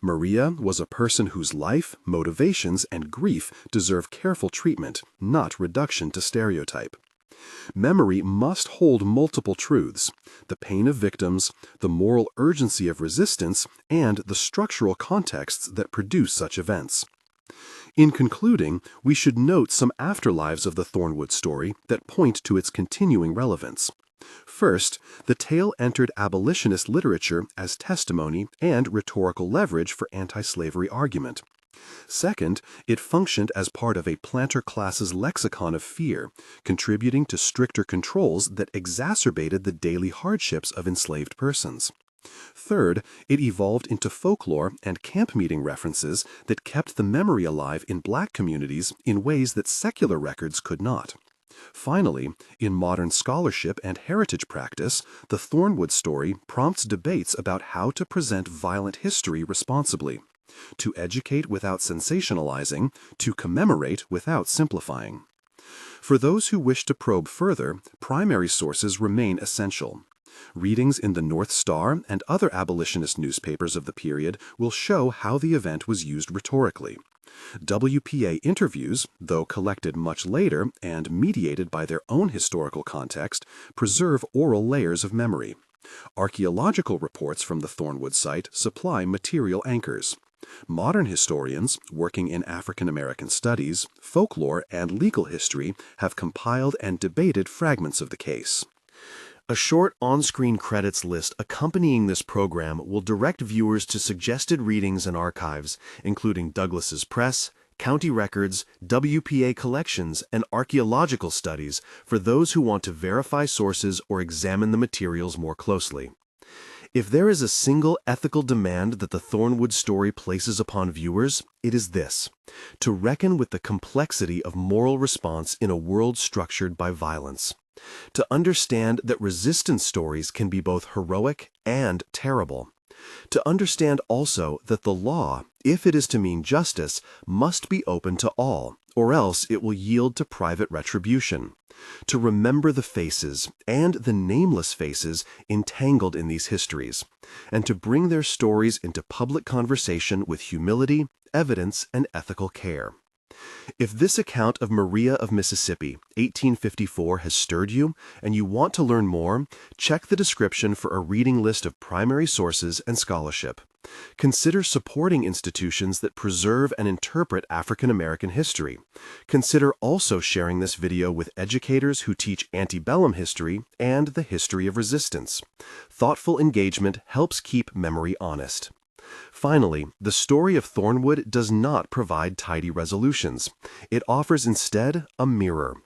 Maria was a person whose life, motivations, and grief deserve careful treatment, not reduction to stereotype. Memory must hold multiple truths: the pain of victims, the moral urgency of resistance, and the structural contexts that produce such events. In concluding, we should note some afterlives of the Thornwood story that point to its continuing relevance. First, the tale entered abolitionist literature as testimony and rhetorical leverage for anti-slavery argument. Second, it functioned as part of a planter class's lexicon of fear, contributing to stricter controls that exacerbated the daily hardships of enslaved persons. Third, it evolved into folklore and camp meeting references that kept the memory alive in Black communities in ways that secular records could not. Finally, in modern scholarship and heritage practice, the Thornwood story prompts debates about how to present violent history responsibly, to educate without sensationalizing, to commemorate without simplifying. For those who wish to probe further, primary sources remain essential. Readings in the North Star and other abolitionist newspapers of the period will show how the event was used rhetorically. WPA interviews, though collected much later and mediated by their own historical context, preserve oral layers of memory. Archaeological reports from the Thornwood site supply material anchors. Modern historians, working in African American studies, folklore, and legal history, have compiled and debated fragments of the case. A short on-screen credits list accompanying this program will direct viewers to suggested readings and archives, including Douglas's Press, county records, WPA collections, and archaeological studies for those who want to verify sources or examine the materials more closely. If there is a single ethical demand that the Thornwood story places upon viewers, it is this: to reckon with the complexity of moral response in a world structured by violence. To understand that resistance stories can be both heroic and terrible. To understand also that the law, if it is to mean justice, must be open to all, or else it will yield to private retribution. To remember the faces, and the nameless faces, entangled in these histories, and to bring their stories into public conversation with humility, evidence, and ethical care. If this account of Maria of Mississippi, 1854, has stirred you, and you want to learn more, check the description for a reading list of primary sources and scholarship. Consider supporting institutions that preserve and interpret African American history. Consider also sharing this video with educators who teach antebellum history and the history of resistance. Thoughtful engagement helps keep memory honest. Finally, the story of Thornwood does not provide tidy resolutions. It offers instead a mirror.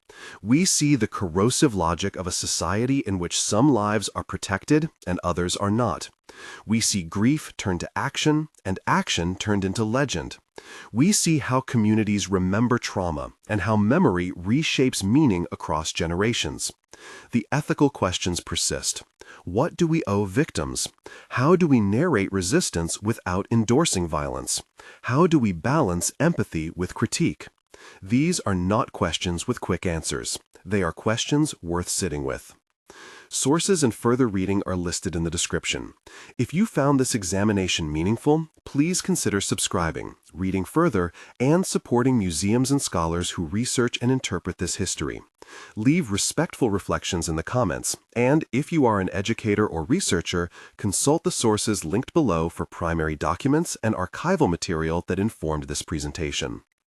We see the corrosive logic of a society in which some lives are protected and others are not. We see grief turned to action and action turned into legend. We see how communities remember trauma and how memory reshapes meaning across generations. The ethical questions persist. What do we owe victims? How do we narrate resistance without endorsing violence? How do we balance empathy with critique? These are not questions with quick answers. They are questions worth sitting with. Sources and further reading are listed in the description. If you found this examination meaningful, please consider subscribing, reading further, and supporting museums and scholars who research and interpret this history. Leave respectful reflections in the comments, and if you are an educator or researcher, consult the sources linked below for primary documents and archival material that informed this presentation.